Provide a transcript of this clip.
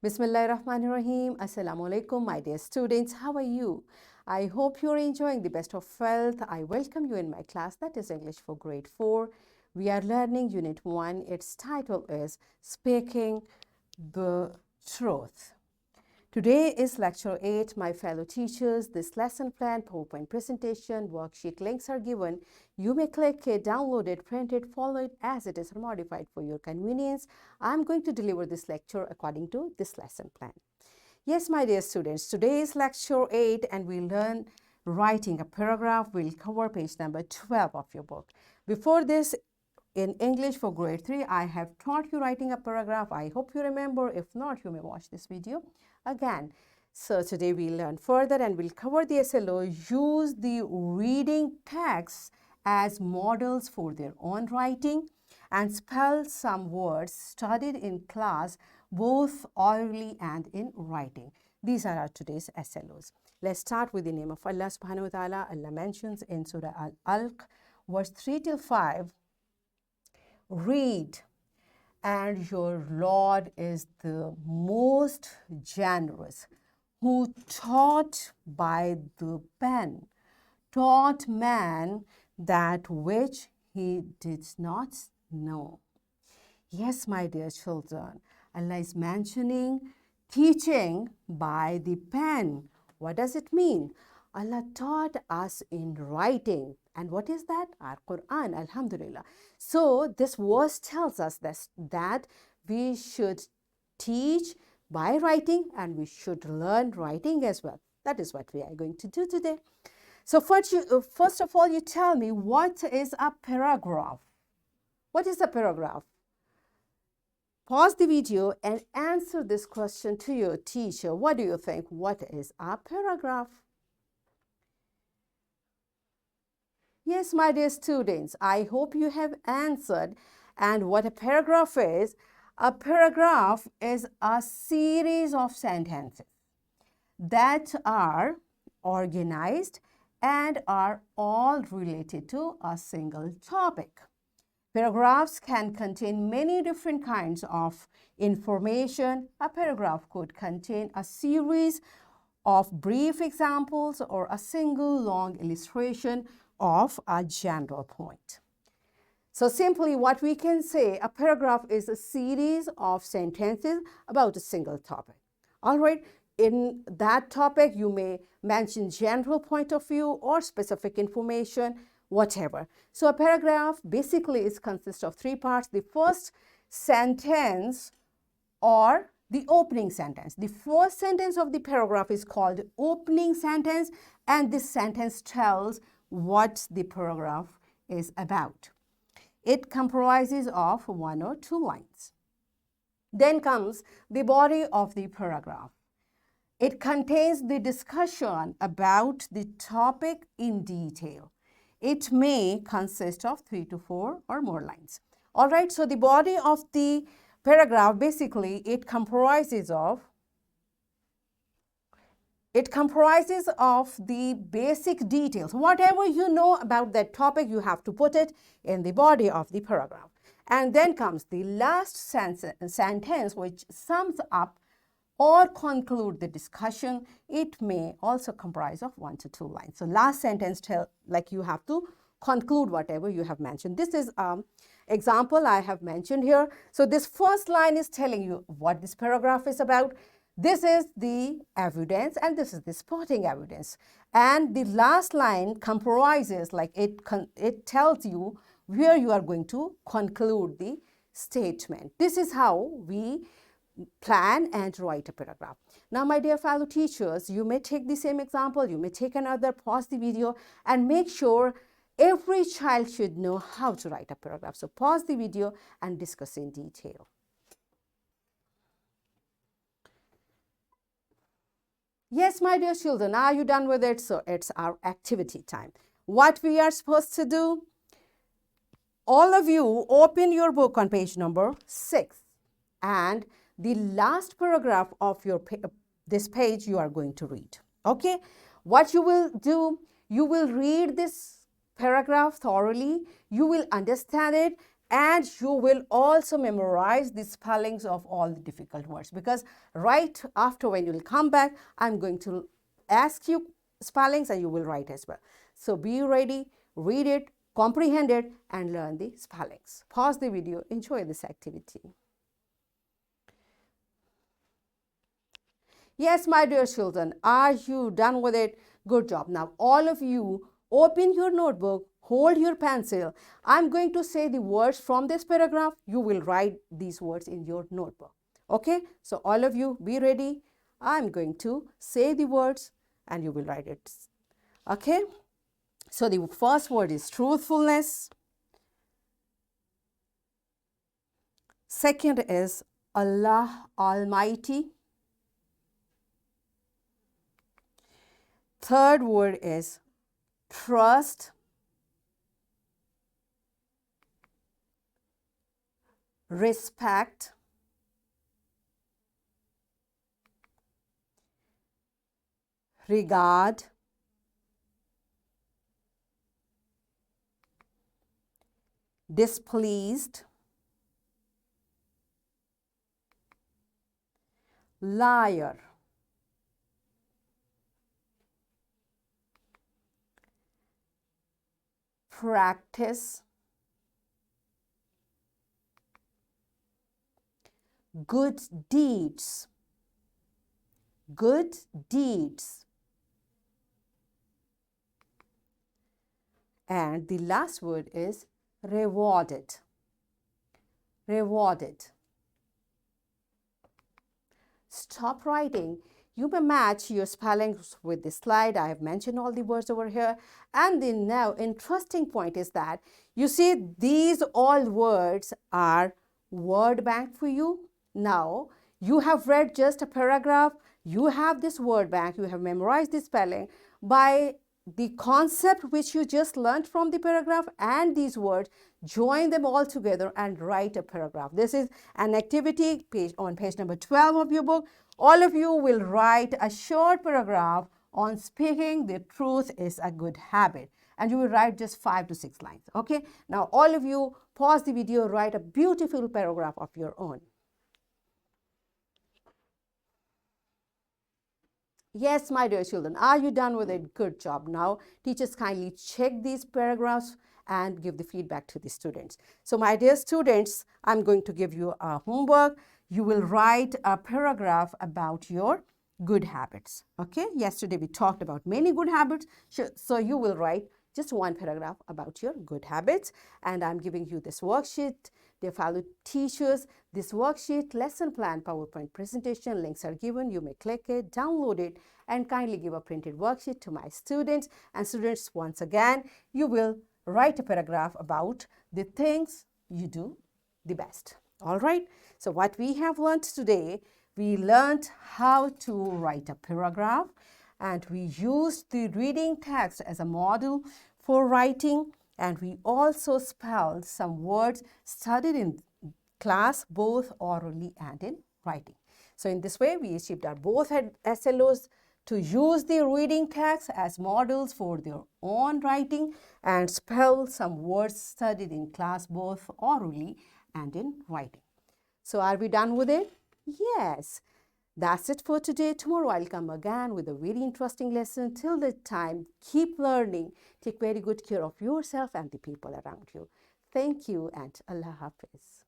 Bismillahirrahmanirrahim. Assalamu alaikum, my dear students. How are you? I hope you're enjoying the best of health. I welcome you in my class, that is English for grade 4. We are learning Unit 1. Its title is Speaking the Truth. Today is Lecture 8, my fellow teachers. This lesson plan, PowerPoint presentation, worksheet links are given. You may click it, download it, print it, follow it as it is, or modified for your convenience. I'm going to deliver this lecture according to this lesson plan. Yes, my dear students, today is Lecture 8 and we'll learn writing a paragraph. We'll cover page number 12 of your book. Before this, in English for grade 3, I have taught you writing a paragraph. I hope you remember. If not, you may watch this video again. So today we'll learn further and we'll cover the SLO. Use the reading texts as models for their own writing and spell some words studied in class, both orally and in writing. These are our today's SLOs. Let's start with the name of Allah subhanahu wa ta'ala. Allah mentions in Surah Al-Alq, verse 3 till 5, read, and your Lord is the most generous, who taught by the pen, taught man that which he did not know. Yes, my dear children, Allah is mentioning teaching by the pen. What does it mean? Allah taught us in writing. And what is that? Our Quran, alhamdulillah. So this verse tells us that we should teach by writing and we should learn writing as well. That is what we are going to do today. So first of all, you tell me, what is a paragraph? What is a paragraph? Pause the video and answer this question to your teacher. What do you think? What is a paragraph? Yes, my dear students, I hope you have answered. And what a paragraph is a series of sentences that are organized and are all related to a single topic. Paragraphs can contain many different kinds of information. A paragraph could contain a series of brief examples or a single long illustration of a general point. So simply what we can say, a paragraph is a series of sentences about a single topic. All right, in that topic, you may mention general point of view or specific information, whatever. So a paragraph basically consists of 3 parts. The first sentence or the opening sentence. The first sentence of the paragraph is called opening sentence, and this sentence tells what the paragraph is about. It comprises of 1 or 2 lines. Then comes the body of the paragraph. It contains the discussion about the topic in detail. It may consist of 3 to 4 or more lines. All right, so the body of the paragraph, basically, it comprises of the basic details. Whatever you know about that topic, you have to put it in the body of the paragraph. And then comes the last sentence, which sums up or conclude the discussion. It may also comprise of 1 to 2 lines. So last sentence you have to conclude whatever you have mentioned. This is example I have mentioned here. So this first line is telling you what this paragraph is about. This is the evidence and this is the supporting evidence. And the last line comprises, it tells you where you are going to conclude the statement. This is how we plan and write a paragraph. Now, my dear fellow teachers, you may take the same example, you may take another, pause the video and make sure every child should know how to write a paragraph. So pause the video and discuss in detail. Yes, my dear children, are you done with it? So it's our activity time. What we are supposed to do? All of you open your book on page number 6 and the last paragraph of this page you are going to read. Okay? What you will do, you will read this paragraph thoroughly, you will understand it, And you will also memorize the spellings of all the difficult words, because right after, when you will come back, I'm going to ask you spellings and you will write as well. So be ready, read it, comprehend it, and learn the spellings. Pause the video, enjoy this activity. Yes, my dear children, are you done with it? Good job. Now, all of you, open your notebook, hold your pencil. I'm going to say the words from this paragraph. You will write these words in your notebook. Okay? So, all of you, be ready. I'm going to say the words and you will write it. Okay? So, the first word is truthfulness. Second is Allah Almighty. Third word is trust. Respect. Regard. Displeased. Liar. Practice. Good deeds. Good deeds. And the last word is rewarded. Rewarded. Stop writing. You may match your spellings with the slide. I have mentioned all the words over here. And the now interesting point is that you see these all words are word bank for you. Now you have read just a paragraph. You have this word bank. You have memorized the spelling. By the concept which you just learned from the paragraph and these words, join them all together and write a paragraph. This is an activity on page number 12 of your book. All of you will write a short paragraph on speaking the truth is a good habit. And you will write just 5 to 6 lines. Okay. Now all of you pause the video, write a beautiful paragraph of your own. Yes, my dear children, are you done with it? Good job. Now, teachers kindly check these paragraphs and give the feedback to the students. So, my dear students, I'm going to give you a homework. You will write a paragraph about your good habits. Okay, yesterday we talked about many good habits. So, you will write just one paragraph about your good habits. And I'm giving you this worksheet. Dear fellow teachers, this worksheet, lesson plan, PowerPoint presentation, links are given. You may click it, download it, and kindly give a printed worksheet to my students. And students, once again, you will write a paragraph about the things you do the best. All right. So what we have learned today, we learned how to write a paragraph, and we used the reading text as a model for writing. And we also spelled some words studied in class, both orally and in writing. So in this way, we achieved our both SLOs to use the reading text as models for their own writing and spell some words studied in class, both orally and in writing. So are we done with it? Yes. That's it for today. Tomorrow I'll come again with a very interesting lesson. Till that time, keep learning. Take very good care of yourself and the people around you. Thank you and Allah Hafiz.